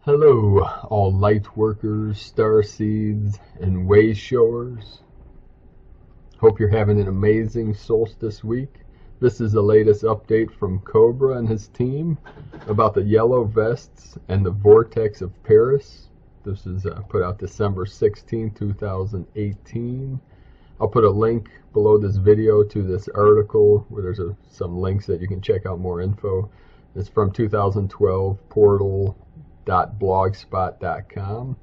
Hello, all light workers, star seeds, and way showers. Hope you're having an amazing solstice week. This is the latest update from Cobra and his team about the yellow vests and the Vortex of Paris. This is put out December 16, 2018. I'll put a link below this video to this article where there's some links that you can check out more info. It's from 2012 portal.blogspot.com.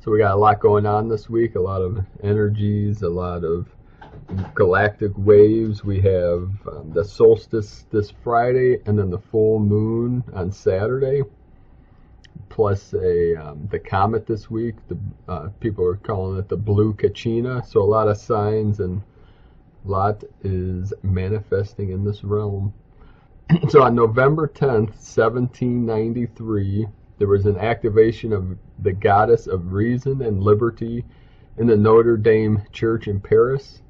So we got a lot going on this week, a lot of energies, a lot of galactic waves. We have the solstice this Friday and then the full moon on Saturday, plus the comet this week. People are calling it the blue Kachina. So a lot of signs and a lot is manifesting in this realm. So on November 10th, 1793, there was an activation of the goddess of reason and liberty in the Notre Dame Church in Paris.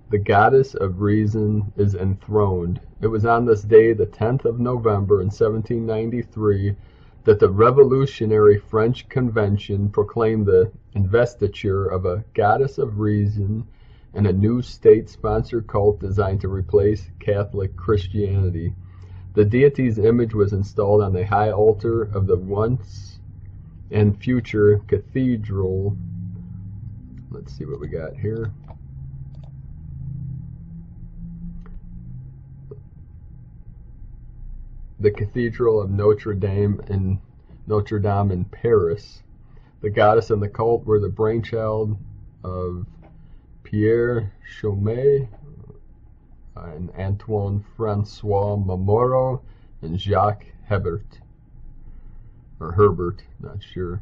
The goddess of reason is enthroned. It was on this day, the 10th of November in 1793, that the revolutionary French Convention proclaimed the investiture of a goddess of reason and a new state-sponsored cult designed to replace Catholic Christianity. The deity's image was installed on the high altar of the once and future cathedral. Let's see what we got here. The Cathedral of Notre Dame in Paris. The goddess and the cult were the brainchild of Pierre Chaumet and Antoine Francois Mamoro and Jacques Hebert, or Herbert, not sure.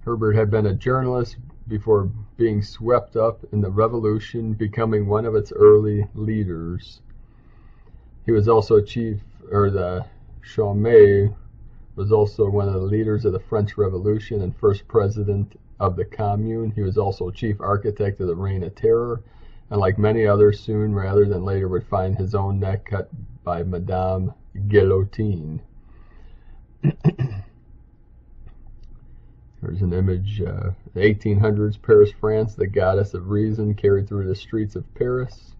Herbert had been a journalist before being swept up in the revolution, becoming one of its early leaders. He was also the Chaumet was also one of the leaders of the French Revolution and first president of the Commune. He was also chief architect of the Reign of Terror, and like many others, soon rather than later would find his own neck cut by Madame Guillotine. There's an image, the 1800s, Paris, France, the goddess of reason carried through the streets of Paris.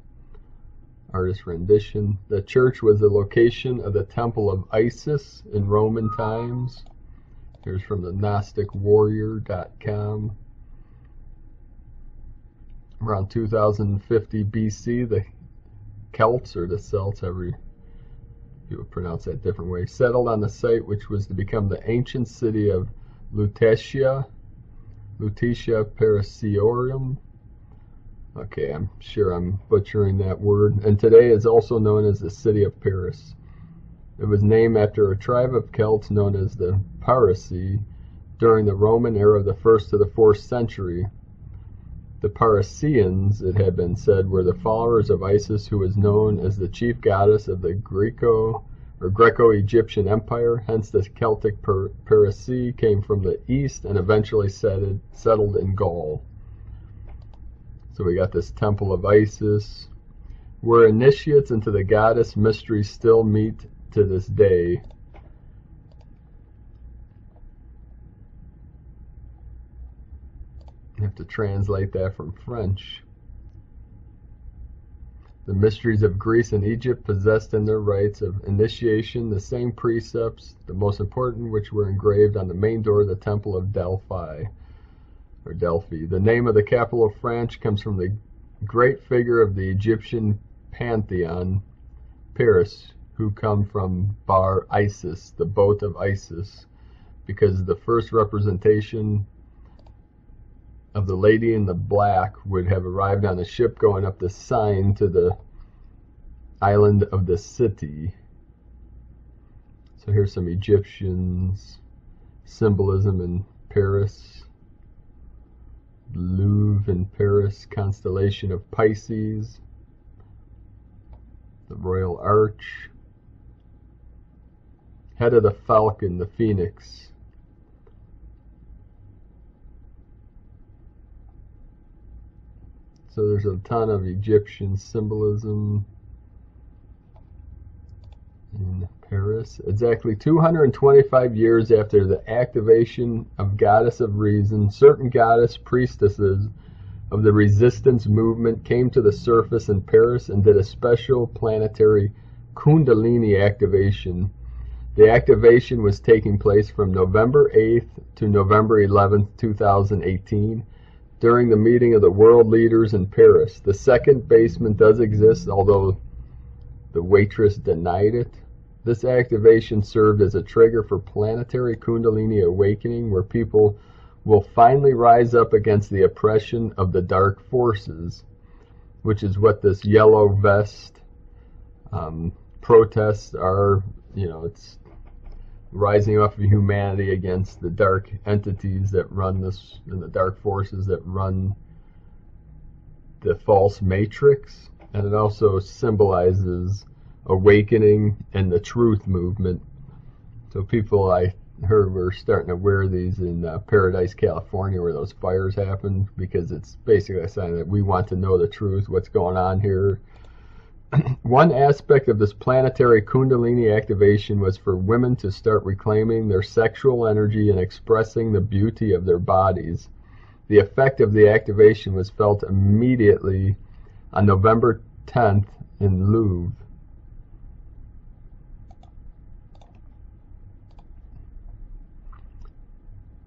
Artist rendition. The church was the location of the Temple of Isis in Roman times. Here's from the GnosticWarrior.com. Around 2050 BC, the Celts, or the Celts, however you would pronounce that different way, settled on the site which was to become the ancient city of Lutetia Parasiorum. Okay, I'm sure I'm butchering that word. And today is also known as the city of Paris. It was named after a tribe of Celts known as the Parisii during the Roman era of the 1st to the 4th century. The Parisians, it had been said, were the followers of Isis, who was known as the chief goddess of the Greco-Egyptian Empire. Hence, the Celtic Parisii came from the east and eventually settled in Gaul. So we got this Temple of Isis, where initiates into the goddess mysteries still meet to this day. I have to translate that from French. The mysteries of Greece and Egypt possessed in their rites of initiation the same precepts, the most important which were engraved on the main door of the Temple of Delphi. The name of the capital of France comes from the great figure of the Egyptian pantheon, Paris, who come from Bar Isis, the boat of Isis, because the first representation of the Lady in the Black would have arrived on a ship going up the Seine to the island of the city. So here's some Egyptians, symbolism in Paris. Louvre in Paris, constellation of Pisces, the Royal Arch, head of the falcon, the phoenix. So there's a ton of Egyptian symbolism in in Paris. Exactly 225 years after the activation of Goddess of Reason, certain goddess priestesses of the resistance movement came to the surface in Paris and did a special planetary Kundalini activation. The activation was taking place from November 8th to November 11th, 2018, during the meeting of the world leaders in Paris. The second basement does exist, although the waitress denied it. This activation served as a trigger for planetary Kundalini awakening, where people will finally rise up against the oppression of the dark forces, which is what this yellow vest protests are. You know, it's rising up of humanity against the dark entities that run this, and the dark forces that run the false matrix. And it also symbolizes awakening and the truth movement. So people, I heard, were starting to wear these in Paradise, California, where those fires happened, because it's basically a sign that we want to know the truth, what's going on here. One aspect of this planetary Kundalini activation was for women to start reclaiming their sexual energy and expressing the beauty of their bodies. The effect of the activation was felt immediately on November 10th in Louvre.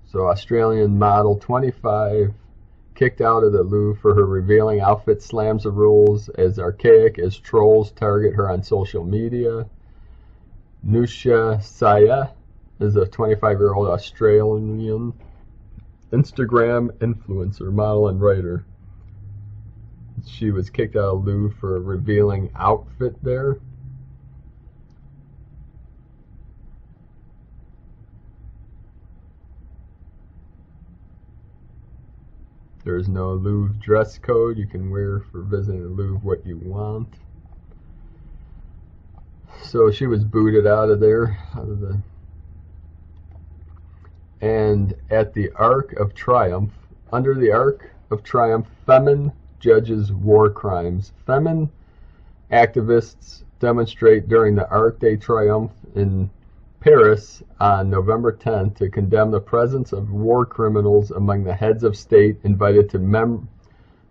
So Australian model 25 kicked out of the Louvre for her revealing outfit slams the rules as archaic as trolls target her on social media. Nusha Saya is a 25-year-old Australian Instagram influencer, model, and writer. She was kicked out of Louvre for a revealing outfit there. There is no Louvre dress code. You can wear for visiting the Louvre what you want. So she was booted out of there. And at the Arc of Triumph, under the Arc of Triumph, Femin judges war crimes. Femin activists demonstrate during the Arc de Triomphe in Paris on November 10th to condemn the presence of war criminals among the heads of state invited to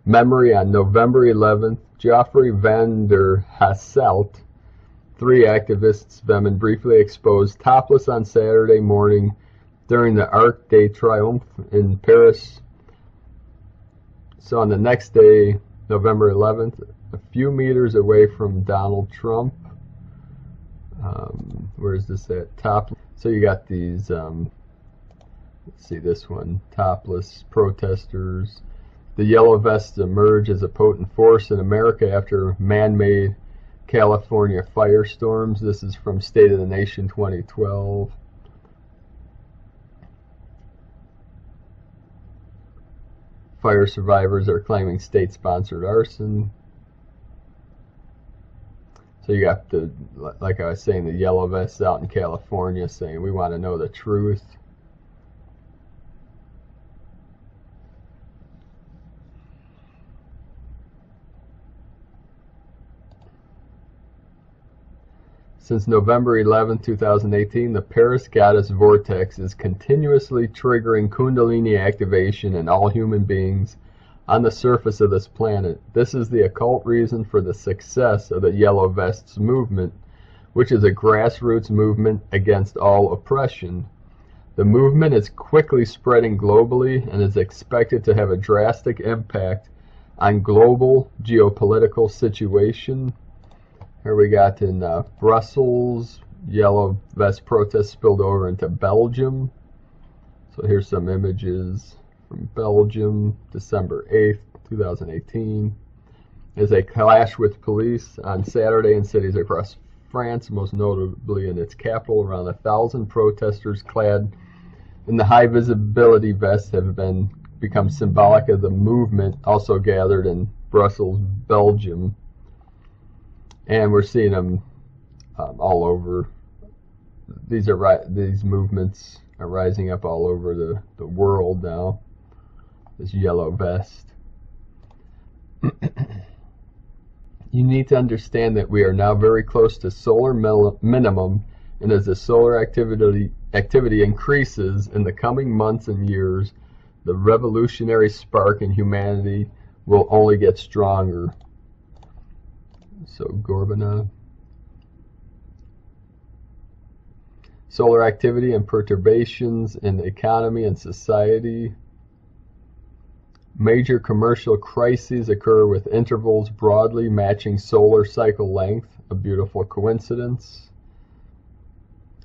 memory on November 11th. Geoffrey van der Hasselt, 3 activists, Femin, briefly exposed topless on Saturday morning during the Arc de Triomphe in Paris. So on the next day, November 11th, a few meters away from Donald Trump, where is this at? Top. So you got these, let's see this one, topless protesters. The yellow vests emerge as a potent force in America after man-made California firestorms. This is from State of the Nation 2012. Fire survivors are claiming state-sponsored arson. So you got the, like I was saying, the yellow vests out in California saying, we want to know the truth. Since November 11, 2018, the Paris goddess Vortex is continuously triggering Kundalini activation in all human beings on the surface of this planet. This is the occult reason for the success of the Yellow Vests movement, which is a grassroots movement against all oppression. The movement is quickly spreading globally and is expected to have a drastic impact on global geopolitical situation. Here we got in Brussels, Yellow Vest protests spilled over into Belgium. So here's some images from Belgium, December 8th, 2018. There's a clash with police on Saturday in cities across France, most notably in its capital. Around 1,000 protesters clad in the high visibility vests have become symbolic of the movement, also gathered in Brussels, Belgium. And we're seeing them all over. These movements are rising up all over the world now. This yellow vest. You need to understand that we are now very close to solar minimum, and as the solar activity increases in the coming months and years, the revolutionary spark in humanity will only get stronger. So Gorbanov. Solar activity and perturbations in the economy and society. Major commercial crises occur with intervals broadly matching solar cycle length, a beautiful coincidence.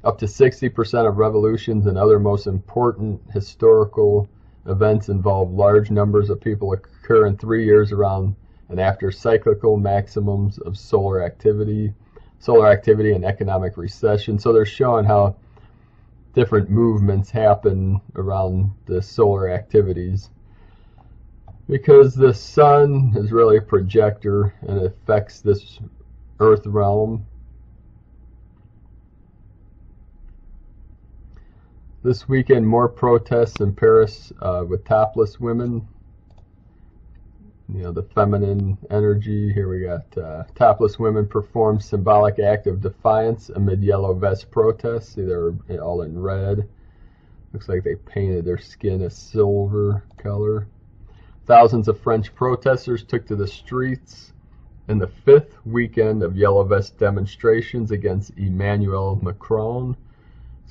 Up to 60% of revolutions and other most important historical events involve large numbers of people occur in 3 years around and after cyclical maximums of solar activity and economic recession. So they're showing how different movements happen around the solar activities. Because the sun is really a projector and it affects this earth realm. This weekend, more protests in Paris with topless women. You know, the feminine energy. Here we got topless women perform symbolic act of defiance amid yellow vest protests. See, they're all in red. Looks like they painted their skin a silver color. Thousands of French protesters took to the streets in the 5th weekend of yellow vest demonstrations against Emmanuel Macron's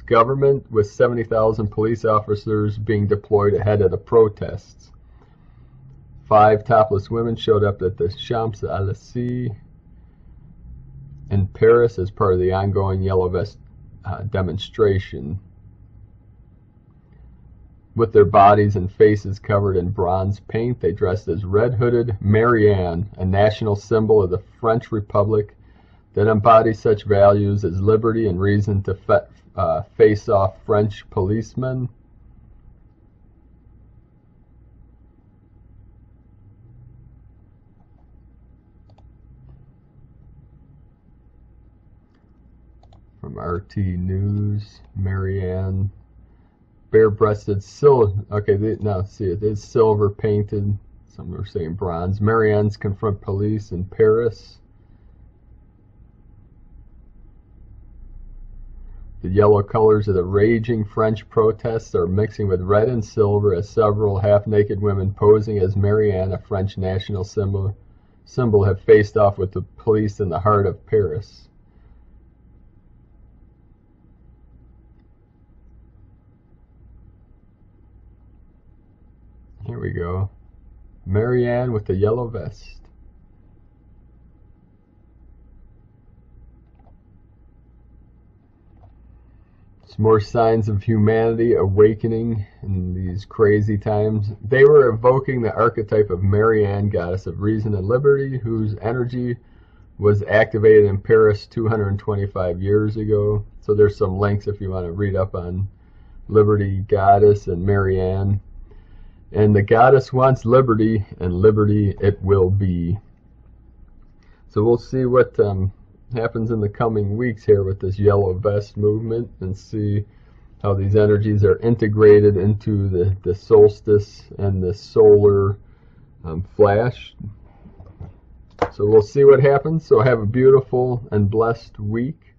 government, with 70,000 police officers being deployed ahead of the protests. 5 topless women showed up at the Champs-Élysées in Paris as part of the ongoing yellow vest demonstration. With their bodies and faces covered in bronze paint, they dressed as red-hooded Marianne, a national symbol of the French Republic that embodies such values as liberty and reason to face off French policemen. From RT News, Marianne. Bare-breasted silver. Okay, now see it is silver painted. Some are saying bronze. Marianne's confront police in Paris. The yellow colors of the raging French protests are mixing with red and silver as several half-naked women posing as Marianne, a French national symbol, have faced off with the police in the heart of Paris. Here we go. Marianne with the yellow vest. Some more signs of humanity awakening in these crazy times. They were evoking the archetype of Marianne, goddess of reason and liberty, whose energy was activated in Paris 225 years ago. So there's some links if you want to read up on Liberty Goddess and Marianne. And the goddess wants liberty, and liberty it will be. So we'll see what happens in the coming weeks here with this yellow vest movement, and see how these energies are integrated into the solstice and the solar flash. So we'll see what happens. So have a beautiful and blessed week.